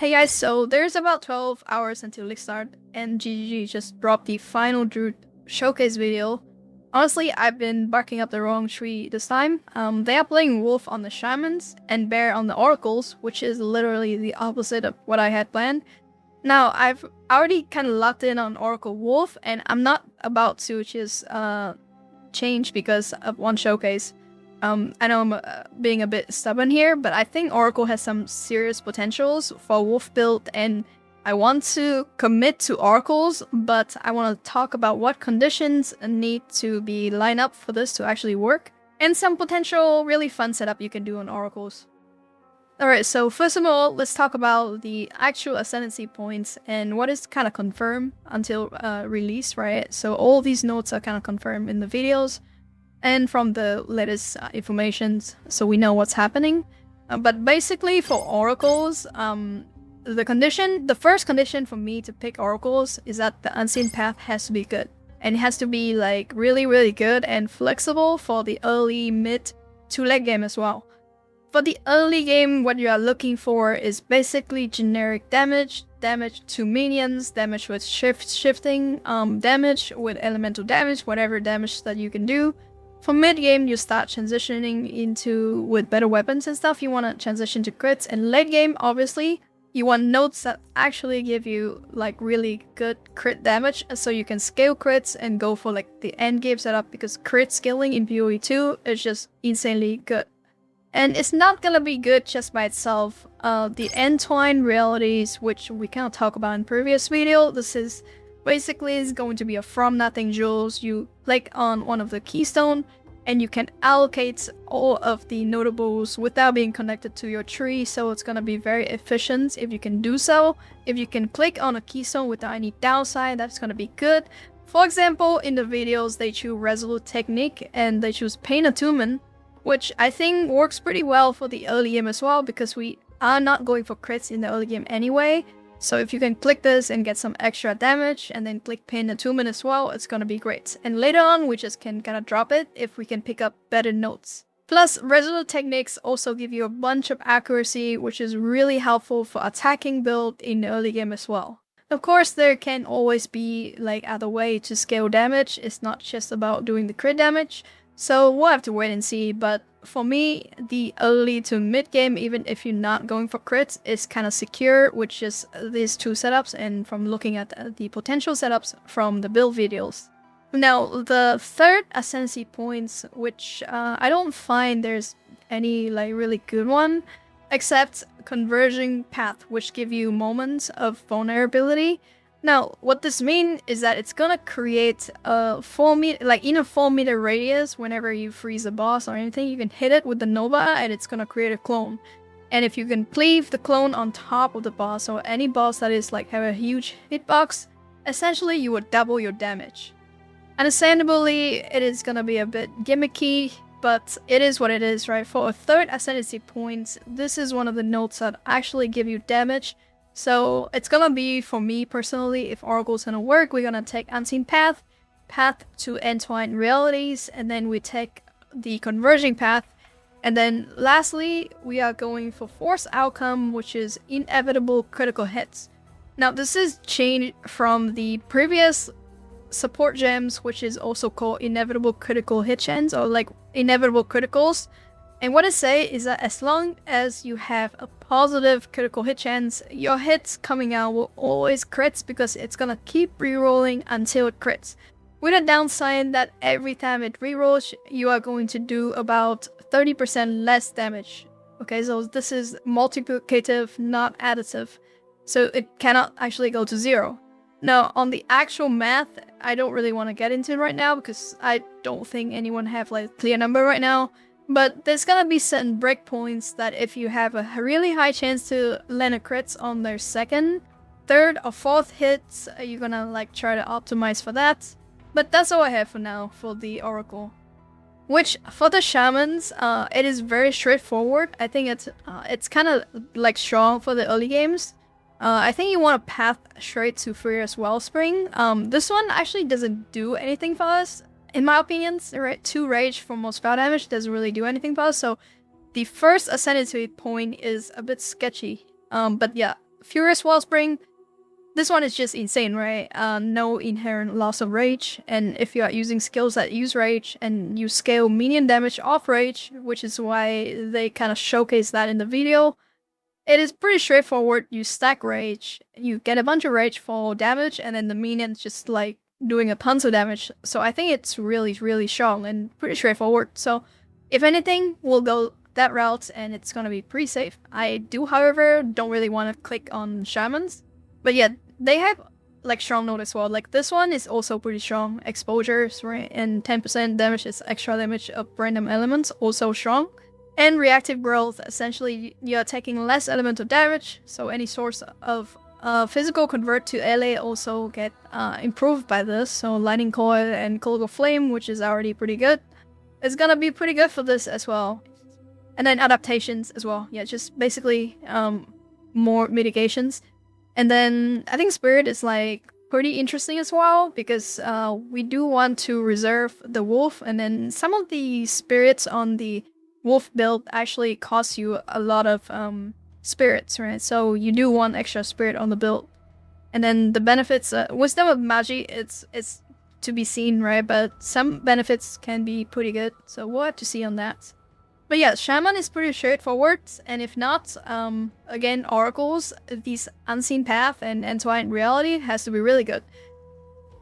Hey guys, so there's about 12 hours until Leaguestarter, and GGG just dropped the final Druid showcase video. Honestly, I've been barking up the wrong tree this time. They are playing Wolf on the Shamans and Bear on the Oracles, which is literally the opposite of what I had planned. Now, I've already kind of locked in on Oracle Wolf, and I'm not about to just change because of one showcase. I know I'm being a bit stubborn here, but I think Oracle has some serious potentials for Wolf build, and I want to commit to Oracles, but I want to talk about what conditions need to be lined up for this to actually work, and some potential really fun setup you can do on Oracles. Alright, so first of all, let's talk about the actual ascendancy points and what is kind of confirmed until release, right? So all these notes are kind of confirmed in the videos and from the latest informations, so we know what's happening. But basically for Oracles, the first condition for me to pick Oracles is that the Unseen Path has to be good. And it has to be like really good and flexible for the early, mid, to late game as well. For the early game, what you are looking for is basically generic damage, damage to minions, damage with shifting, damage with elemental damage, whatever damage that you can do. For mid-game, you start transitioning into, with better weapons and stuff, you want to transition to crits. And late-game, obviously, you want nodes that actually give you, like, really good crit damage, so you can scale crits and go for, like, the end-game setup, because crit scaling in PoE 2 is just insanely good. And it's not gonna be good just by itself. The Entwine realities, which we kind of talked about in previous video, this is basically is going to be a from nothing jewels. You click on one of the keystone and you can allocate all of the notables without being connected to your tree, so it's gonna be very efficient if you can do so. If you can click on a keystone without any downside, that's gonna be good. For example, in the videos they choose Resolute Technique and they choose Pain Attunement, which I think works pretty well for the early game as well, because we are not going for crits in the early game anyway. So if you can click this and get some extra damage and then click Pain Attunement as well, it's gonna be great. And later on, we just can kind of drop it if we can pick up better notes. Plus, Resolute Techniques also give you a bunch of accuracy, which is really helpful for attacking build in the early game as well. Of course, there can always be like other way to scale damage. It's not just about doing the crit damage. So we'll have to wait and see, but for me, the early to mid game, even if you're not going for crits, is kind of secure with just these two setups and from looking at the potential setups from the build videos. Now, the third ascendancy points, which I don't find there's any like really good one, except Converging Path, which give you moments of vulnerability. Now, what this means is that it's gonna create a 4 meter, like in a 4 meter radius, whenever you freeze a boss or anything, you can hit it with the Nova and it's gonna create a clone. And if you can cleave the clone on top of the boss, or any boss that is like have a huge hitbox, essentially you would double your damage. Understandably, it is gonna be a bit gimmicky, but it is what it is, right? For a third ascendancy point, this is one of the nodes that actually give you damage. So it's gonna be, for me personally, if Oracle's gonna work, we're gonna take Unseen Path, Path to Entwine Realities, and then we take the Converging Path. And then lastly, we are going for Force Outcome, which is Inevitable Critical Hits. Now this is changed from the previous support gems, which is also called Inevitable Critical Hit Chance, or like Inevitable Criticals. And what I say is that as long as you have a positive critical hit chance, your hits coming out will always crits, because it's gonna keep rerolling until it crits. With a downside that every time it rerolls, you are going to do about 30% less damage. Okay, so this is multiplicative, not additive. So it cannot actually go to 0. Now, on the actual math, I don't really want to get into it right now, because I don't think anyone have like a clear number right now. But there's gonna be certain breakpoints that if you have a really high chance to land a crits on their second, third, or fourth hits, you're gonna like try to optimize for that. But that's all I have for now for the Oracle. Which, for the Shamans, it is very straightforward. I think it's kind of like strong for the early games. I think you want to path straight to Furious Wellspring. This one actually doesn't do anything for us. In my opinion, 2 rage for most spell damage doesn't really do anything for us, so the first ascendancy point is a bit sketchy. But yeah, Furious Wellspring. This one is just insane, right? No inherent loss of rage, and if you are using skills that use rage and you scale minion damage off rage, which is why they kind of showcase that in the video, it is pretty straightforward. You stack rage, you get a bunch of rage for damage, and then the minion's just like doing a tons of damage. So I think it's really, really strong and pretty straightforward. So if anything, we'll go that route and it's gonna be pretty safe. I do, however, don't really want to click on Shamans. But yeah, they have like strong node as well. Like this one is also pretty strong. Exposures, right? And 10% damage is extra damage of random elements, also strong. And reactive growth, essentially you're taking less elemental damage, so any source of physical convert to LA also get improved by this. So Lightning Coil and Colloquial Flame, which is already pretty good, is gonna be pretty good for this as well. And then adaptations as well. Yeah, just basically more mitigations. And then I think Spirit is like pretty interesting as well, because we do want to reserve the Wolf, and then some of the spirits on the Wolf build actually cost you a lot of spirits, right? So you do want extra spirit on the build. And then the benefits, Wisdom of Magi, it's to be seen, right? But some benefits can be pretty good, so we'll have to see on that. But yeah, Shaman is pretty straightforward, and if not, again, Oracles, these Unseen Path and Entwined Reality has to be really good.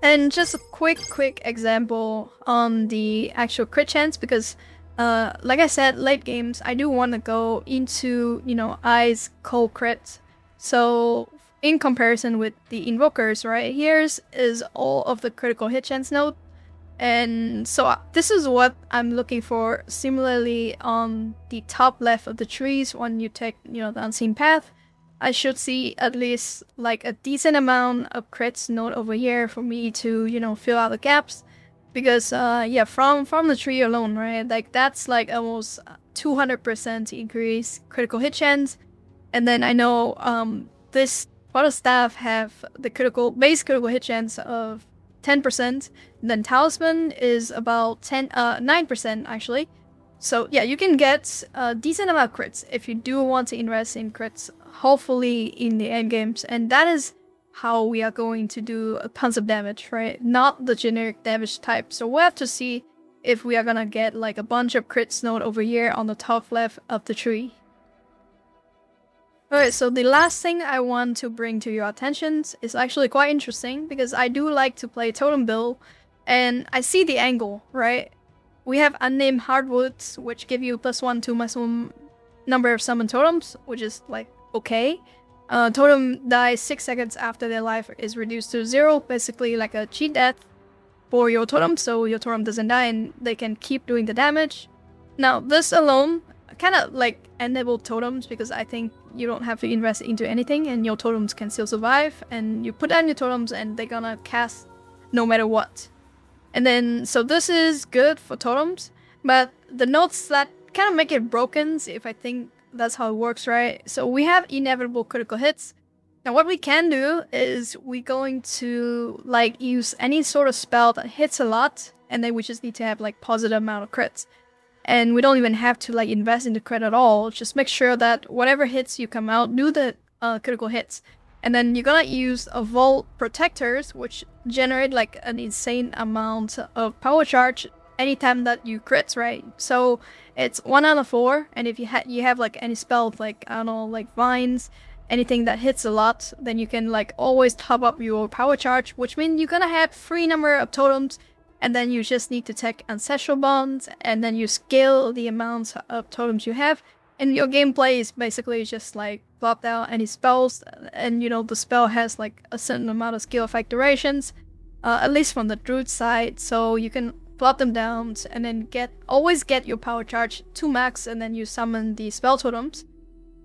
And just a quick example on the actual crit chance, because like I said, late games, I do want to go into, you know, Eyes cold crit. So in comparison with the Invokers, right, here's is all of the critical hit chance node. And so this is what I'm looking for. Similarly, on the top left of the trees, when you take, you know, the Unseen Path, I should see at least like a decent amount of crits node over here for me to, you know, fill out the gaps. Because yeah, from the tree alone, right, like that's like almost 200% increase critical hit chance. And then I know this Bottle Staff have the base critical hit chance of 10%. Then Talisman is about 9% actually. So yeah, you can get a decent amount of crits if you do want to invest in crits, hopefully in the end games. And that is how we are going to do tons of damage, right? Not the generic damage type. So we'll have to see if we are gonna get like a bunch of crits node over here on the top left of the tree. Alright, so the last thing I want to bring to your attention is actually quite interesting, because I do like to play Totem build, and I see the angle, right? We have Unnamed Hardwoods, which give you +1 to maximum number of summon totems, which is like okay. Totem dies 6 seconds after their life is reduced to 0, basically like a cheat death for your totem, so your totem doesn't die and they can keep doing the damage. Now this alone kind of like enable totems, because I think you don't have to invest into anything and your totems can still survive, and you put down your totems and they're gonna cast no matter what. And then, so this is good for totems, but the notes that kind of make it broken, if I think that's how it works, right? So we have inevitable critical hits. Now what we can do is we're going to like use any sort of spell that hits a lot, and then we just need to have like positive amount of crits. And we don't even have to like invest in the crit at all. Just make sure that whatever hits you come out, do the critical hits. And then you're gonna use a Vault Protectors, which generate like an insane amount of power charge anytime that you crits, right? So it's 1 out of 4, and if you have like any spell, like I don't know, like Vines, anything that hits a lot, then you can like always top up your power charge, which means you're gonna have free number of totems. And then you just need to take Ancestral Bonds, and then you scale the amount of totems you have. And your gameplay is basically just like plop down any spells, and you know, the spell has like a certain amount of skill effect durations, at least from the Druid side. So you can plop them down and then always get your power charge to max, and then you summon the spell totems.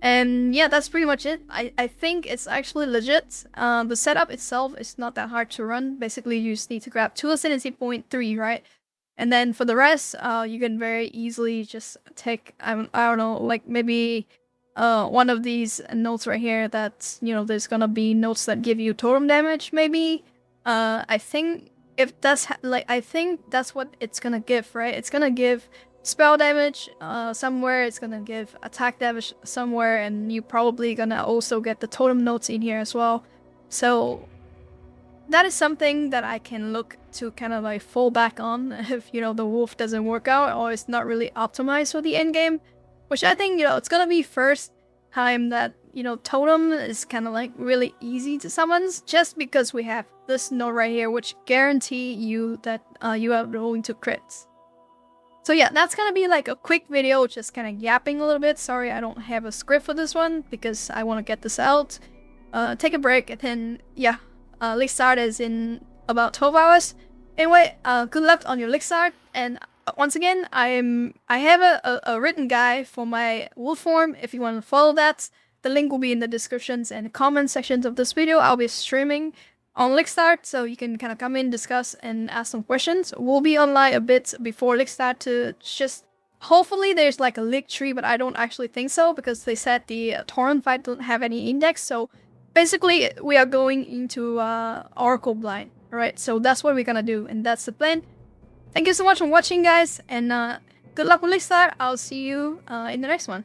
And yeah, that's pretty much it. I think it's actually legit. The setup itself is not that hard to run. Basically, you just need to grab 2 Ascendancy Point 3, right? And then for the rest, you can very easily just take, I don't know, like maybe one of these notes right here that, you know, there's gonna be notes that give you totem damage, maybe. I think if that's, I think that's what it's gonna give, right? It's gonna give spell damage somewhere, it's gonna give attack damage somewhere, and you probably gonna also get the totem notes in here as well. So that is something that I can look to kind of like fall back on if, you know, the wolf doesn't work out or it's not really optimized for the end game. Which I think, you know, it's gonna be first time that, you know, totem is kind of like really easy to summon, just because we have this note right here, which guarantee you that you are going to crits. So yeah, that's gonna be like a quick video, just kind of yapping a little bit. Sorry, I don't have a script for this one because I want to get this out. Take a break, and then yeah, Leaguestarter is in about 12 hours. Anyway, good luck on your Leaguestarter, and once again, I have a written guide for my wolf form. If you want to follow that, the link will be in the descriptions and comment sections of this video. I'll be streaming on Leaguestarter, so you can kind of come in, discuss, and ask some questions. We'll be online a bit before Leaguestarter to just... Hopefully there's like a league tree, but I don't actually think so, because they said the torrent fight don't have any index. So basically, we are going into Oracle blind. Alright, so that's what we're gonna do, and that's the plan. Thank you so much for watching, guys, and good luck with Leaguestarter. I'll see you in the next one.